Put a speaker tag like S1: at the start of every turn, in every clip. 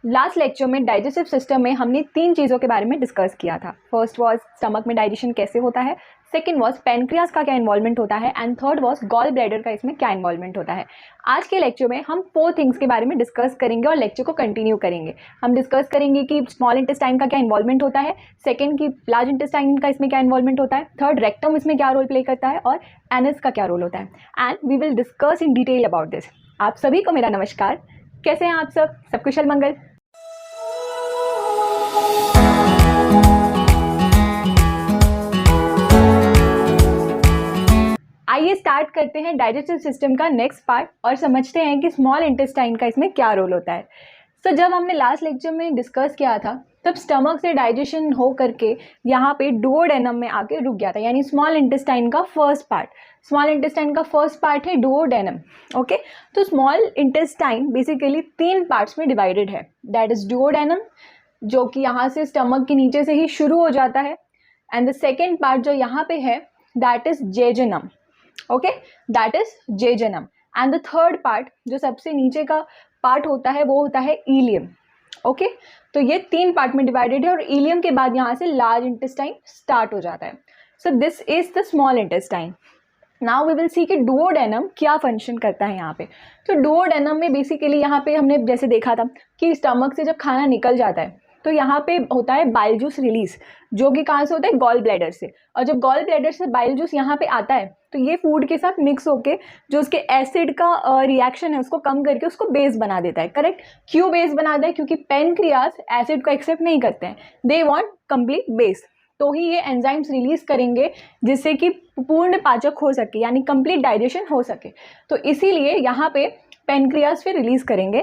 S1: Last lecture में digestive system में हमने 3 चीज़ों के बारे में डिस्कस किया था। फर्स्ट वाज स्टमक में डाइजेशन कैसे होता है, सेकंड वाज पैनक्रियास का क्या इन्वॉल्वमेंट होता है, and third was gall bladder का इसमें क्या इन्वॉल्वमेंट होता है। आज के लेक्चर में हम 4 थिंग्स के बारे में डिस्कस करेंगे और लेक्चर को कंटिन्यू करेंगे। हम डिस्कस करेंगे कि स्मॉल इंटेस्टाइन का क्या इन्वॉल्वमेंट होता है, सेकेंड की लार्ज इंटेस्टाइन का इसमें क्या इन्वॉल्वमेंट होता है, थर्ड रेक्टम इसमें क्या रोल प्ले करता है और एनस का क्या रोल होता है, and we will discuss in detail about this. आप सभी को मेरा नमस्कार। कैसे हैं आप सब कुशल मंगल? आइए स्टार्ट करते हैं डाइजेस्टिव सिस्टम का नेक्स्ट पार्ट और समझते हैं कि स्मॉल इंटेस्टाइन का इसमें क्या रोल होता है। सो जब हमने लास्ट लेक्चर में डिस्कस किया था तब स्टमक से डाइजेशन हो करके यहाँ पे डुओडेनम में आके रुक गया था, यानी स्मॉल इंटेस्टाइन का फर्स्ट पार्ट। स्मॉल इंटेस्टाइन का फर्स्ट पार्ट है डुओडेनम। ओके, तो स्मॉल इंटेस्टाइन बेसिकली 3 पार्ट्स में डिवाइडेड है। दैट इज डुओडेनम, जो कि यहाँ से स्टमक के नीचे से ही शुरू हो जाता है, एंड द सेकेंड पार्ट जो यहाँ पे है that is jejunum. Okay, that is jejunum, and the third part जो सबसे नीचे का पार्ट होता है वो होता है इलियम। ओके, तो ये 3 पार्ट में डिवाइडेड है और इलियम के बाद यहाँ से लार्ज इंटेस्टाइन स्टार्ट हो जाता है। So this is the small intestine. Now we will see कि डुओडेनम क्या फंक्शन करता है यहाँ पे। तो डुओडेनम में बेसिकली यहाँ पे हमने जैसे देखा था कि स्टमक से जब खाना निकल जाता है तो यहाँ पे होता है बाइल जूस रिलीज, जो कि कहाँ से होता है, गॉल ब्लैडर से। और जब गॉल ब्लैडर से बाइल जूस यहाँ पे आता है तो ये फूड के साथ मिक्स होके जो उसके एसिड का रिएक्शन है उसको कम करके उसको बेस बना देता है। करेक्ट, क्यों बेस बनाता है? क्योंकि पेनक्रियास एसिड को एक्सेप्ट नहीं करते हैं, दे वांट कंप्लीट बेस। तो ही ये एंजाइम्स रिलीज करेंगे जिससे कि पूर्ण पाचक हो सके, यानी कंप्लीट डाइजेशन हो सके। तो इसीलिए यहाँ पे पेनक्रियास फिर रिलीज करेंगे,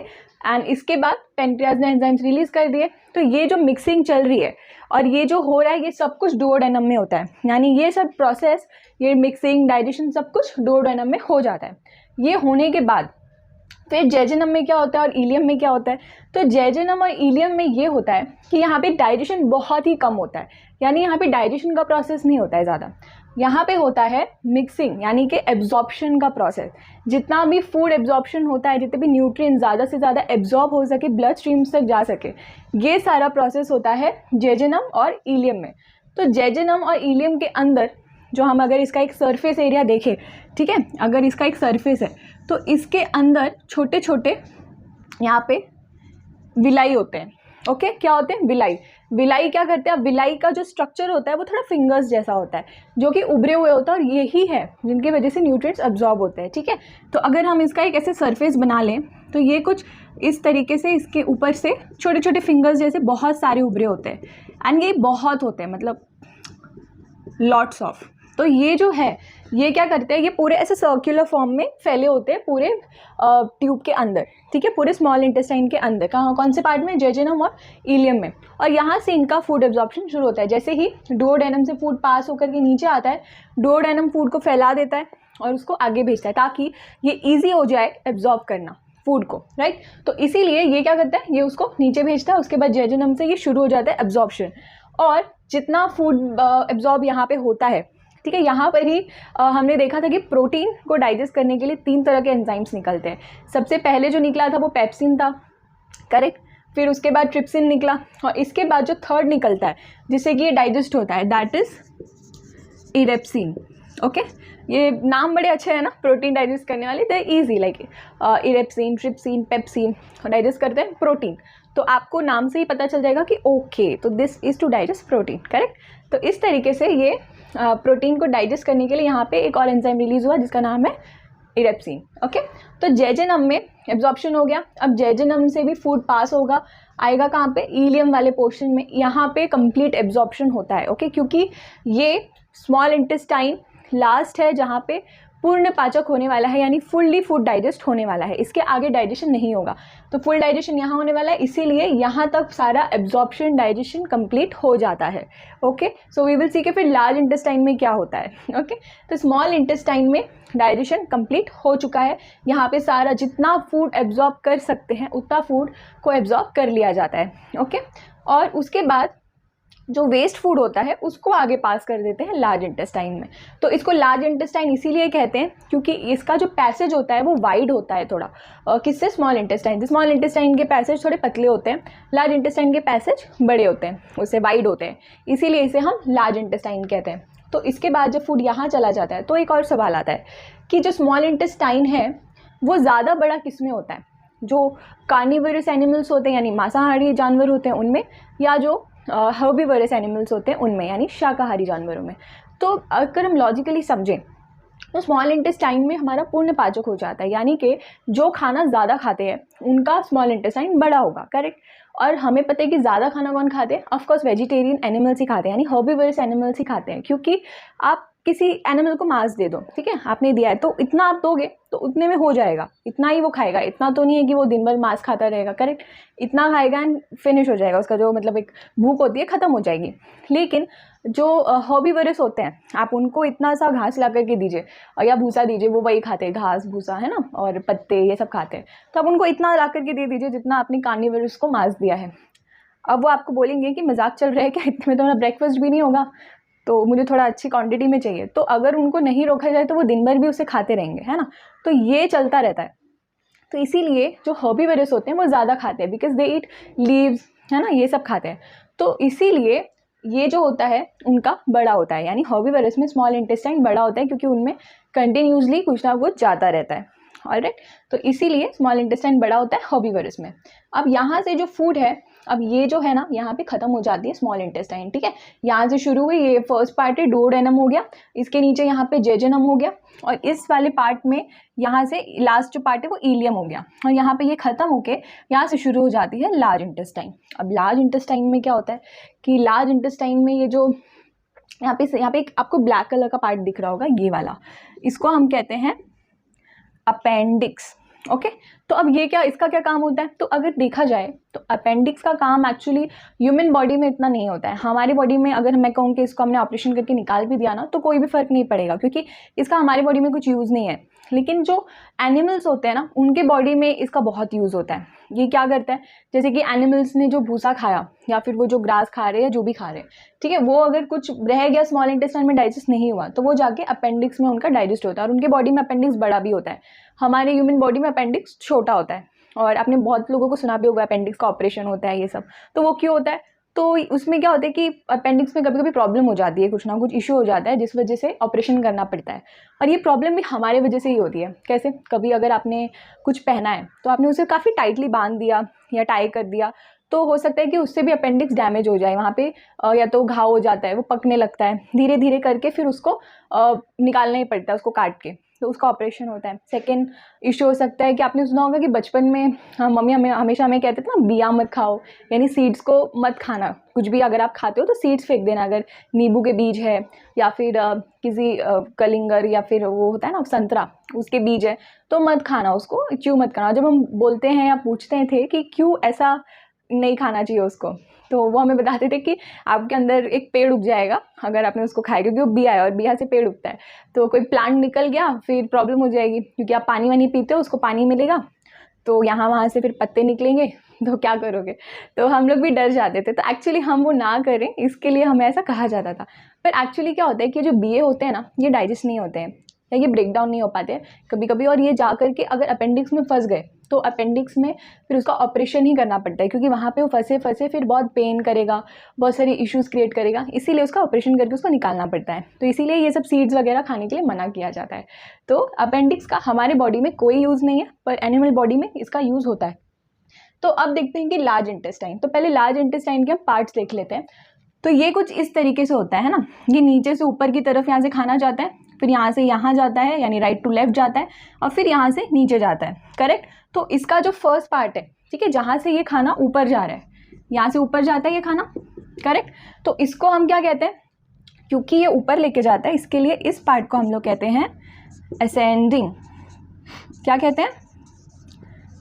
S1: एंड इसके बाद पेनक्रियास ने एंजाइम्स रिलीज कर दिए। तो ये जो मिक्सिंग चल रही है और ये जो हो रहा है ये सब कुछ डुओडेनम में होता है, यानी ये सब प्रोसेस, ये मिक्सिंग, डाइजेशन सब कुछ डुओडेनम में हो जाता है। ये होने के बाद फिर जेजुनम में क्या होता है और इलियम में क्या होता है? तो जेजुनम और इलियम में ये होता है कि यहाँ पे डाइजेशन बहुत ही कम होता है, यानी यहाँ पे डाइजेशन का प्रोसेस नहीं होता है ज़्यादा। यहाँ पे होता है मिक्सिंग, यानी कि एब्जॉर्प्शन का प्रोसेस। जितना भी फूड एब्जॉर्प्शन होता है, जितने भी न्यूट्रिएंट ज़्यादा से ज़्यादा एब्जॉर्ब हो सके, ब्लड स्ट्रीम्स तक जा सके, ये सारा प्रोसेस होता है जेजुनम और इलियम में। तो जेजुनम और इलियम के अंदर जो हम अगर इसका एक सरफेस एरिया देखें, ठीक है, अगर इसका एक सरफेस है तो इसके अंदर छोटे छोटे यहाँ पे विलाई होते हैं। ओके, क्या होते हैं? विलाई। विलाई क्या करते हैं? विलाई का जो स्ट्रक्चर होता है वो थोड़ा फिंगर्स जैसा होता है, जो कि उभरे हुए होता है, और यही है जिनकी वजह से न्यूट्रिएंट्स अब्जॉर्ब होते हैं। ठीक है, तो अगर हम इसका एक ऐसे सरफेस बना लें तो ये कुछ इस तरीके से इसके ऊपर से छोटे छोटे फिंगर्स जैसे बहुत सारे उभरे होते हैं, एंड ये बहुत होते हैं, मतलब लॉट्स ऑफ। तो ये जो है ये क्या करते हैं, ये पूरे ऐसे सर्कुलर फॉर्म में फैले होते हैं पूरे ट्यूब के अंदर। ठीक है, पूरे स्मॉल इंटेस्टाइन के अंदर। कहाँ, कौन से पार्ट में? जेजुनम और इलियम में। और यहाँ से इनका फूड एब्जॉर्प्शन शुरू होता है। जैसे ही डुओडेनम से फूड पास होकर के नीचे आता है, डुओडेनम फूड को फैला देता है और उसको आगे भेजता है ताकि ये ईजी हो जाए एब्जॉर्ब करना फूड को, राइट। तो इसीलिए ये क्या करता है, ये उसको नीचे भेजता है। उसके बाद जेजुनम से ये शुरू हो जाता है एब्जॉर्प्शन, और जितना फूड एब्जॉर्ब यहाँ पे होता है, ठीक है, यहाँ पर ही हमने देखा था कि प्रोटीन को डाइजेस्ट करने के लिए 3 तरह के एंजाइम्स निकलते हैं। सबसे पहले जो निकला था वो पेप्सिन था, करेक्ट। फिर उसके बाद ट्रिप्सिन निकला, और इसके बाद जो थर्ड निकलता है जिससे कि ये डाइजेस्ट होता है दैट इज इरेप्सिन। ओके, ये नाम बड़े अच्छे हैं ना, प्रोटीन डाइजेस्ट करने वाले, they easy, like erepsin, trypsin, pepsin digest करते हैं प्रोटीन। तो आपको नाम से ही पता चल जाएगा कि ओके, तो this is to digest protein, correct. तो इस तरीके से ये प्रोटीन को डाइजेस्ट करने के लिए यहाँ पे एक और एंजाइम रिलीज हुआ जिसका नाम है इरेप्सिन। ओके, तो जेजुनम में एब्जॉर्प्शन हो गया। अब जेजुनम से भी फूड पास होगा, आएगा कहाँ पे? इलियम वाले पोर्शन में। यहाँ पे कंप्लीट एब्जॉर्प्शन होता है। ओके, क्योंकि ये स्मॉल इंटेस्टाइन लास्ट है जहाँ पे पूर्ण पाचक होने वाला है, यानी फुल्ली फूड डाइजेस्ट होने वाला है। इसके आगे डाइजेशन नहीं होगा, तो फुल डाइजेशन यहाँ होने वाला है, इसीलिए यहाँ तक सारा एब्जॉर्प्शन, डाइजेशन कंप्लीट हो जाता है। Okay, so we will see कि फिर लार्ज इंटेस्टाइन में क्या होता है। ओके, तो स्मॉल इंटेस्टाइन में डाइजेशन कंप्लीट हो चुका है। यहाँ पे सारा जितना फूड एब्जॉर्ब कर सकते हैं उतना फूड को एब्जॉर्ब कर लिया जाता है। ओके, और उसके बाद जो वेस्ट फूड होता है उसको आगे पास कर देते हैं लार्ज इंटेस्टाइन में। तो इसको लार्ज इंटेस्टाइन इसीलिए कहते हैं क्योंकि इसका जो पैसेज होता है वो वाइड होता है थोड़ा, किससे, स्मॉल इंटेस्टाइन। स्मॉल इंटेस्टाइन के पैसेज थोड़े पतले होते हैं, लार्ज इंटेस्टाइन के पैसेज बड़े होते हैं, उससे वाइड होते हैं, इसीलिए इसे हम लार्ज इंटेस्टाइन कहते हैं। तो इसके बाद जब फूड यहाँ चला जाता है तो एक और सवाल आता है कि जो स्मॉल इंटेस्टाइन है वो ज़्यादा बड़ा किस में होता है, जो कार्निवरस एनिमल्स होते हैं यानी मांसाहारी जानवर होते हैं उनमें, या जो हर्बीवरस एनिमल्स होते हैं उनमें यानी शाकाहारी जानवरों में। तो अगर हम लॉजिकली समझें तो स्मॉल इंटेस्टाइन में हमारा पूर्ण पाचक हो जाता है, यानी कि जो खाना ज़्यादा खाते हैं उनका स्मॉल इंटेस्टाइन बड़ा होगा, करेक्ट। और हमें पता है कि ज़्यादा खाना कौन खाते हैं, ऑफकोर्स वेजिटेरियन एनिमल्स ही खाते हैं, यानी हर्बीवरस एनिमल्स ही खाते हैं, क्योंकि आप किसी एनिमल को मांस दे दो, ठीक है, आपने दिया है तो इतना आप दोगे तो उतने में हो जाएगा, इतना ही वो खाएगा, इतना तो नहीं है कि वो दिन भर मांस खाता रहेगा, करेक्ट। इतना खाएगा एंड फिनिश हो जाएगा, उसका जो मतलब एक भूख होती है ख़त्म हो जाएगी। लेकिन जो हर्बीवरस होते हैं आप उनको इतना सा घास ला करके दीजिए या भूसा दीजिए, वो वही खाते हैं, घास भूसा है ना, और पत्ते ये सब खाते हैं, तो आप उनको इतना ला करके दे दीजिए जितना आपने कार्निवरस को मांस दिया है। अब वो आपको बोलेंगे कि मजाक चल रहा है क्या, इतने में तो हमारा ब्रेकफास्ट भी नहीं होगा, तो मुझे थोड़ा अच्छी क्वांटिटी में चाहिए। तो अगर उनको नहीं रोका जाए तो वो दिन भर भी उसे खाते रहेंगे, है ना, तो ये चलता रहता है। तो इसीलिए जो हर्बीवरस होते हैं वो ज़्यादा खाते हैं, बिकॉज दे ईट लीव्स, है ना, ये सब खाते हैं। तो इसीलिए ये जो होता है उनका बड़ा होता है, यानी हर्बीवरस में स्मॉल इंटेस्टाइन बड़ा होता है क्योंकि उनमें कंटिन्यूसली कुछ ना कुछ जाता रहता है, ऑलराइट। तो इसीलिए स्मॉल इंटेस्टाइन बड़ा होता है हर्बीवरस में। अब यहाँ से जो फूड है, अब ये जो है ना यहाँ पे ख़त्म हो जाती है स्मॉल इंटेस्टाइन, ठीक है। यहाँ से शुरू हुई, ये फर्स्ट पार्ट है डुओडेनम हो गया, इसके नीचे यहाँ पे जेजुनम हो गया, और इस वाले पार्ट में यहाँ से लास्ट जो पार्ट है वो इलियम हो गया, और यहाँ पे ये ख़त्म होके यहाँ से शुरू हो जाती है लार्ज इंटेस्टाइन। अब लार्ज इंटेस्टाइन में क्या होता है कि लार्ज इंटेस्टाइन में ये जो यहाँ पे एक आपको ब्लैक कलर का पार्ट दिख रहा होगा, ये वाला, इसको हम कहते हैं अपेंडिक्स, ओके। तो अब ये क्या, इसका क्या काम होता है, तो अगर देखा जाए तो अपेंडिक्स का काम एक्चुअली ह्यूमन बॉडी में इतना नहीं होता है। हमारी बॉडी में अगर मैं कहूँ कि इसको हमने ऑपरेशन करके निकाल भी दिया ना तो कोई भी फ़र्क नहीं पड़ेगा, क्योंकि इसका हमारी बॉडी में कुछ यूज़ नहीं है। लेकिन जो एनिमल्स होते हैं ना उनके बॉडी में इसका बहुत यूज़ होता है। ये क्या करता है, जैसे कि एनिमल्स ने जो भूसा खाया या फिर वो जो ग्रास खा रहे हैं या जो भी खा रहे हैं, ठीक है, वो अगर कुछ रह गया स्मॉल इंटेस्टाइन में डाइजेस्ट नहीं हुआ तो वो जाके अपेंडिक्स में उनका डाइजेस्ट होता है, और उनके बॉडी में अपेंडिक्स बड़ा भी होता है। हमारे ह्यूमन बॉडी में अपेंडिक्स छोटा होता है, और आपने बहुत लोगों को सुना भी होगा अपेंडिक्स का ऑपरेशन होता है ये सब। तो वो क्यों होता है, तो उसमें क्या होता है कि अपेंडिक्स में कभी कभी प्रॉब्लम हो जाती है, कुछ ना कुछ इशू हो जाता है जिस वजह से ऑपरेशन करना पड़ता है। और ये प्रॉब्लम भी हमारे वजह से ही होती है। कैसे, कभी अगर आपने कुछ पहना है तो आपने उसे काफ़ी टाइटली बांध दिया या टाई कर दिया, तो हो सकता है कि उससे भी अपेंडिक्स डैमेज हो जाए, वहाँ पे या तो घाव हो जाता है, वो पकने लगता है, धीरे धीरे करके फिर उसको निकालना ही पड़ता है, उसको काट के, तो उसका ऑपरेशन होता है। सेकेंड इशू हो सकता है कि आपने सुना होगा कि बचपन में मम्मी हमेशा हमें कहते थे ना, बिया मत खाओ, यानी सीड्स को मत खाना, कुछ भी अगर आप खाते हो तो सीड्स फेंक देना। अगर नींबू के बीज है या फिर किसी कलिंगर या फिर वो होता है ना संतरा, उसके बीज है तो मत खाना, उसको च्यू मत करना। जब हम बोलते हैं या पूछते थे कि क्यों ऐसा नहीं खाना चाहिए उसको, तो वो हमें बताते थे कि आपके अंदर एक पेड़ उग जाएगा अगर आपने उसको खाया, क्योंकि वो बिया है और बिया से पेड़ उगता है, तो कोई प्लांट निकल गया फिर प्रॉब्लम हो जाएगी, क्योंकि आप पानी वानी पीते हो, उसको पानी मिलेगा तो यहाँ वहाँ से फिर पत्ते निकलेंगे, तो क्या करोगे। तो हम लोग भी डर जाते थे, तो एक्चुअली हम वो ना करें इसके लिए हमें ऐसा कहा जाता था। पर एक्चुअली क्या होता है कि जो बिये होते हैं ना, ये डाइजेस्ट नहीं होते हैं या ये ब्रेक डाउन नहीं हो पाते कभी कभी, और ये जा करके अगर अपेंडिक्स में फंस गए तो अपेंडिक्स में फिर उसका ऑपरेशन ही करना पड़ता है, क्योंकि वहाँ पे वो फंसे फिर बहुत पेन करेगा, बहुत सारे इश्यूज़ क्रिएट करेगा, इसीलिए उसका ऑपरेशन करके उसको निकालना पड़ता है। तो इसीलिए ये सब सीड्स वगैरह खाने के लिए मना किया जाता है। तो अपेंडिक्स का हमारे बॉडी में कोई यूज़ नहीं है, पर एनिमल बॉडी में इसका यूज़ होता है। तो अब देखते हैं कि लार्ज इंटेस्टाइन, तो पहले लार्ज इंटेस्टाइन के हम पार्ट्स देख लेते हैं। तो ये कुछ इस तरीके से होता है ना, ये नीचे से ऊपर की तरफ यहाँ से खाना जाता है, फिर यहाँ से यहाँ जाता है, यानी राइट टू लेफ्ट जाता है, और फिर यहाँ से नीचे जाता है, करेक्ट। तो इसका जो फर्स्ट पार्ट है, ठीक है, जहाँ से ये खाना ऊपर जा रहा है, यहाँ से ऊपर जाता है ये खाना, करेक्ट। तो इसको हम क्या कहते हैं, क्योंकि ये ऊपर लेके जाता है इसके लिए इस पार्ट को हम लोग कहते हैं असेंडिंग, क्या कहते हैं,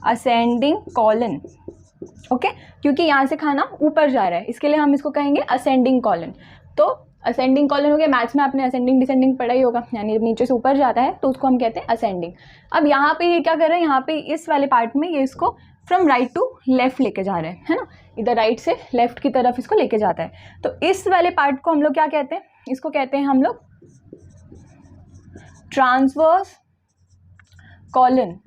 S1: असेंडिंग कॉलन, ओके। क्योंकि यहाँ से खाना ऊपर जा रहा है इसके लिए हम इसको कहेंगे असेंडिंग कॉलन। तो असेंडिंग कॉलन हो गया, मैथ्स में आपने असेंडिंग डिसेंडिंग पढ़ा ही होगा, यानी जब नीचे से ऊपर जाता है तो उसको हम कहते हैं असेंडिंग। अब यहाँ पे ये क्या कर रहे हैं, यहाँ पे इस वाले पार्ट में ये इसको फ्रॉम राइट टू लेफ्ट लेके जा रहे हैं, है ना, इधर राइट से लेफ्ट की तरफ इसको लेके जाता है। तो इस वाले पार्ट को हम लोग क्या कहते हैं, इसको कहते हैं हम लोग ट्रांसवर्स कॉलन।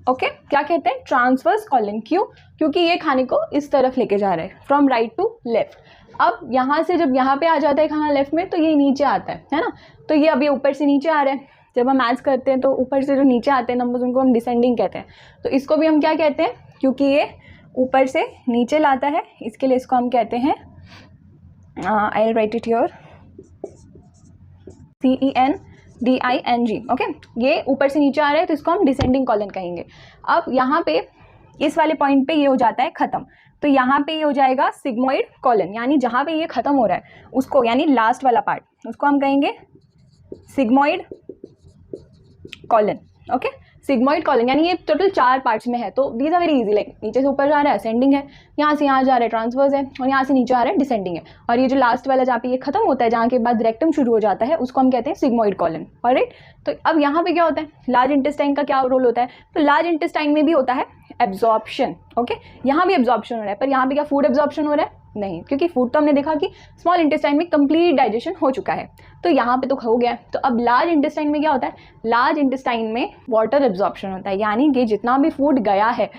S1: ओके, क्या कहते हैं, ट्रांसवर्स कॉलन। क्यों? क्योंकि ये खाने को इस तरफ लेके जा रहे हैं, फ्रॉम राइट टू लेफ्ट। अब यहाँ से जब यहाँ पे आ जाता है खाना लेफ्ट में, तो ये नीचे आता है ना, तो ये अभी ऊपर से नीचे आ रहा है। जब हम मैच करते हैं तो ऊपर से जो नीचे आते हैं नंबर्स, उनको हम डिसेंडिंग कहते हैं। तो इसको भी हम क्या कहते हैं, क्योंकि ये ऊपर से नीचे लाता है, इसके लिए इसको हम कहते हैं, I will write it here, CENDING। Okay, ये ऊपर से नीचे आ रहा है तो इसको हम डिसेंडिंग कॉलन कहेंगे। अब यहाँ पे इस वाले पॉइंट पे ये हो जाता है ख़त्म, तो यहाँ पे ये हो जाएगा सिग्मोइड कॉलन, यानी जहाँ पे ये ख़त्म हो रहा है उसको, यानी लास्ट वाला पार्ट, उसको हम कहेंगे sigmoid colon. Okay, sigmoid colon, यानी ये टोटल 4 पार्ट्स में है। तो these are very easy, like नीचे से ऊपर जा रहा है असेंडिंग है, यहाँ से यहाँ जा रहा है ट्रांसवर्स है, और यहाँ से नीचे आ रहा है डिसेंडिंग है। और ये जो लास्ट वाला जहाँ पे ये खत्म होता है, जहाँ के बाद रेक्टम शुरू हो जाता है, उसको हम कहते हैं सिग्मोइड कॉलन। ऑलराइट, तो अब यहाँ पे क्या होता है, लार्ज इंटेस्टाइन का क्या रोल होता है, तो लार्ज इंटेस्टाइन में भी होता है एब्जॉर्प्शन। ओके, यहाँ भी एब्जॉर्प्शन हो रहा है, पर यहाँ पे क्या फूड एब्जॉर्प्शन हो रहा है, नहीं, क्योंकि फूड तो हमने देखा कि स्मॉल इंटेस्टाइन में कंप्लीट डाइजेशन हो चुका है, तो यहाँ पे तो हो गया। तो अब लार्ज इंटेस्टाइन में क्या होता है, लार्ज इंटेस्टाइन में वाटर एब्जॉर्प्शन होता है, यानी कि जितना भी फूड गया है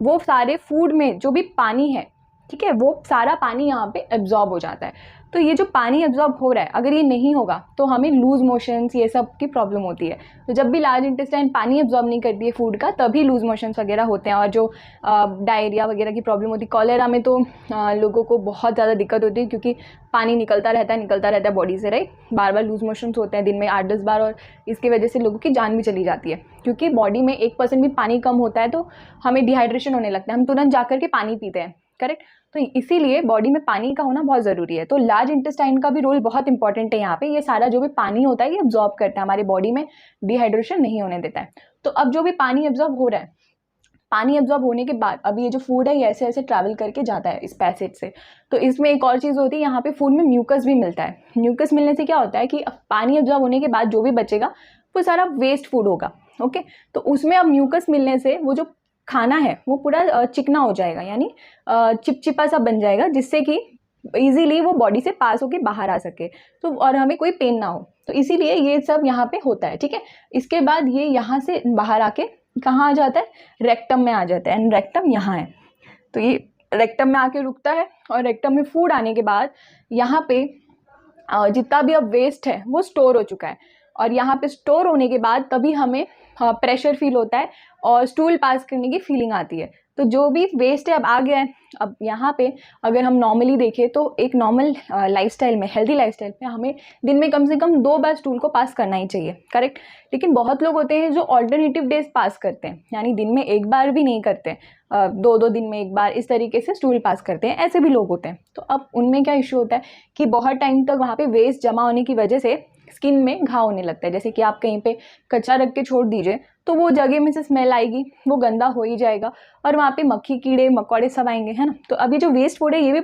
S1: वो सारे फूड में जो भी पानी है, ठीक है, वो सारा पानी यहाँ पे एब्जॉर्ब हो जाता है। तो ये जो पानी एब्जॉर्ब हो रहा है, अगर ये नहीं होगा तो हमें लूज मोशंस ये सब की प्रॉब्लम होती है। तो जब भी लार्ज इंटेस्टाइन पानी एब्जॉर्ब नहीं करती है फूड का, तभी लूज मोशंस वगैरह होते हैं, और जो डायरिया वगैरह की प्रॉब्लम होती है। कॉलेरा में तो लोगों को बहुत ज़्यादा दिक्कत होती है, क्योंकि पानी निकलता रहता है बॉडी से, राइट, बार बार लूज मोशंस होते हैं दिन में 8-10 बार, और इसकी वजह से लोगों की जान भी चली जाती है, क्योंकि बॉडी में 1% भी पानी कम होता है तो हमें डिहाइड्रेशन होने लगता है, हम तुरंत जाकर के पानी पीते हैं, करेक्ट। तो इसीलिए बॉडी में पानी का होना बहुत ज़रूरी है। तो लार्ज इंटेस्टाइन का भी रोल बहुत इंपॉर्टेंट है यहाँ पे, ये सारा जो भी पानी होता है ये एब्जॉर्ब करता है, हमारे बॉडी में डिहाइड्रेशन नहीं होने देता है। तो अब जो भी पानी एब्जॉर्ब हो रहा है, पानी एब्जॉर्ब होने के बाद अभी ये जो फूड है ये ऐसे ऐसे ट्रैवल करके जाता है इस पैसेज से। तो इसमें एक और चीज़ होती है, यहाँ पे फूड में म्यूकस भी मिलता है। म्यूकस मिलने से क्या होता है कि पानी एब्जॉर्ब होने के बाद जो भी बचेगा वो सारा वेस्ट फूड होगा। ओके, तो उसमें अब म्यूकस मिलने से वो जो खाना है वो पूरा चिकना हो जाएगा, यानी चिपचिपा सा बन जाएगा, जिससे कि इजीली वो बॉडी से पास होके बाहर आ सके, तो और हमें कोई पेन ना हो। तो इसीलिए ये सब यहाँ पे होता है, ठीक है। इसके बाद ये यहाँ से बाहर आके कहाँ आ जाता है, रेक्टम में आ जाता है, एंड रेक्टम यहाँ है। तो ये रेक्टम में आके रुकता है, और रेक्टम में फूड आने के बाद यहाँ पे जितना भी अब वेस्ट है वो स्टोर हो चुका है, और यहाँ पे स्टोर होने के बाद तभी हमें प्रेशर फील होता है और स्टूल पास करने की फीलिंग आती है। तो जो भी वेस्ट है अब आ गया है। अब यहाँ पे अगर हम नॉर्मली देखें तो एक नॉर्मल लाइफस्टाइल में, हेल्दी लाइफस्टाइल में हमें दिन में कम से कम 2 बार स्टूल को पास करना ही चाहिए, करेक्ट। लेकिन बहुत लोग होते हैं जो ऑल्टरनेटिव डेज पास करते हैं, यानी दिन में 1 बार भी नहीं करते, 2-2 दिन में 1 बार इस तरीके से स्टूल पास करते हैं, ऐसे भी लोग होते हैं। तो अब उनमें क्या इशू होता है कि बहुत टाइम तक वहाँ पे वेस्ट जमा होने की वजह से स्किन में घाव होने लगता है। जैसे कि आप कहीं पे कचरा रख के छोड़ दीजिए तो वो जगह में से स्मेल आएगी, वो गंदा हो ही जाएगा, और वहाँ पे मक्खी कीड़े मकोड़े सब आएंगे, है ना। तो अभी जो वेस्ट फूड है ये भी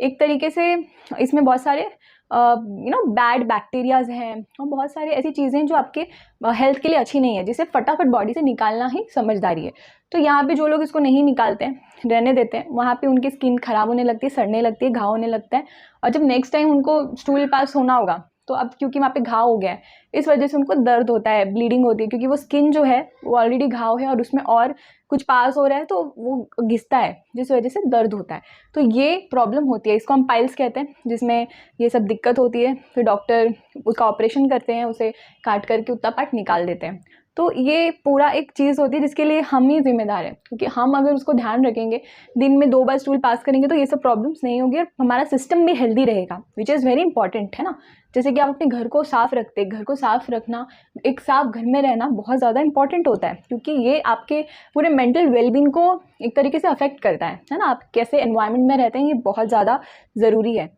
S1: एक तरीके से इसमें बहुत सारे बैड बैक्टीरियाज हैं और बहुत सारी ऐसी चीज़ें जो आपके हेल्थ के लिए अच्छी नहीं है, जिसे फटाफट बॉडी से निकालना ही समझदारी है। तो यहाँ पे जो लोग इसको नहीं निकालते हैं, रहने देते हैं, वहाँ पे उनकी स्किन खराब होने लगती है, सड़ने लगती है, घाव होने लगता है। और जब नेक्स्ट टाइम उनको स्टूल पास होना होगा तो अब क्योंकि वहाँ पे घाव हो गया है, इस वजह से उनको दर्द होता है, ब्लीडिंग होती है, क्योंकि वो स्किन जो है वो ऑलरेडी घाव है और उसमें और कुछ पास हो रहा है तो वो घिसता है, जिस वजह से दर्द होता है। तो ये प्रॉब्लम होती है, इसको हम पाइल्स कहते हैं, जिसमें ये सब दिक्कत होती है। फिर डॉक्टर उसका ऑपरेशन करते हैं, उसे काट करके उतना पार्ट निकाल देते हैं। तो ये पूरा एक चीज़ होती है जिसके लिए हम ही जिम्मेदार हैं, क्योंकि हम अगर उसको ध्यान रखेंगे, दिन में 2 बार स्टूल पास करेंगे, तो ये सब प्रॉब्लम्स नहीं होगी और हमारा सिस्टम भी हेल्दी रहेगा, विच इज़ वेरी इंपॉर्टेंट, है ना। जैसे कि आप अपने घर को साफ़ रखते हैं, घर को साफ़ रखना, एक साफ़ घर में रहना बहुत ज़्यादा इंपॉर्टेंट होता है, क्योंकि ये आपके पूरे मेंटल वेलबींग को एक तरीके से अफेक्ट करता है ना। आप कैसे एनवायरनमेंट में रहते हैं ये बहुत ज़्यादा ज़रूरी है।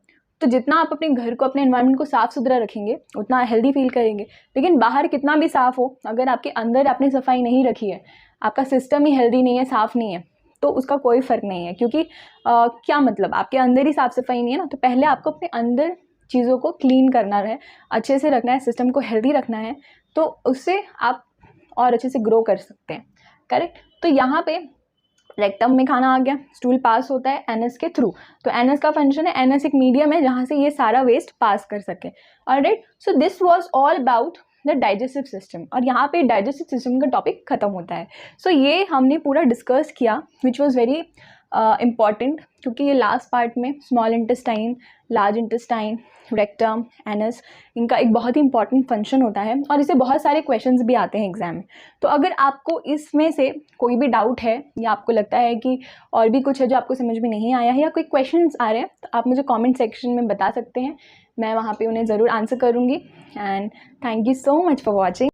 S1: तो जितना आप अपने घर को, अपने एनवायरनमेंट को साफ़ सुथरा रखेंगे उतना हेल्दी फील करेंगे। लेकिन बाहर कितना भी साफ़ हो, अगर आपके अंदर आपने सफाई नहीं रखी है, आपका सिस्टम ही हेल्दी नहीं है, साफ़ नहीं है, तो उसका कोई फ़र्क नहीं है। क्योंकि क्या मतलब, आपके अंदर ही साफ़ सफाई नहीं है ना, तो पहले आपको अपने अंदर चीज़ों को क्लीन करना है, अच्छे से रखना है, सिस्टम को हेल्दी रखना है, तो उससे आप और अच्छे से ग्रो कर सकते हैं, करेक्ट। तो यहाँ पे रेक्टम में खाना आ गया, स्टूल पास होता है एनस के थ्रू। तो एनस का फंक्शन है, एनस एक मीडियम है जहाँ से ये सारा वेस्ट पास कर सके। Alright, so this was all about the digestive system, और यहाँ पे डाइजेस्टिव सिस्टम का टॉपिक खत्म होता है। सो ये हमने पूरा डिस्कस किया विच वॉज वेरी इम्पॉर्टेंट, क्योंकि ये लास्ट पार्ट में small intestine, large intestine, rectum, anus, इनका एक बहुत ही इंपॉर्टेंट फंक्शन होता है और इससे बहुत सारे क्वेश्चंस भी आते हैं एग्जाम में। तो अगर आपको इसमें से कोई भी डाउट है या आपको लगता है कि और भी कुछ है जो आपको समझ में नहीं आया है या कोई क्वेश्चंस आ रहे हैं, तो आप मुझे कमेंट सेक्शन में बता सकते हैं, मैं वहाँ पे उन्हें ज़रूर आंसर करूँगी। And thank you so much for watching.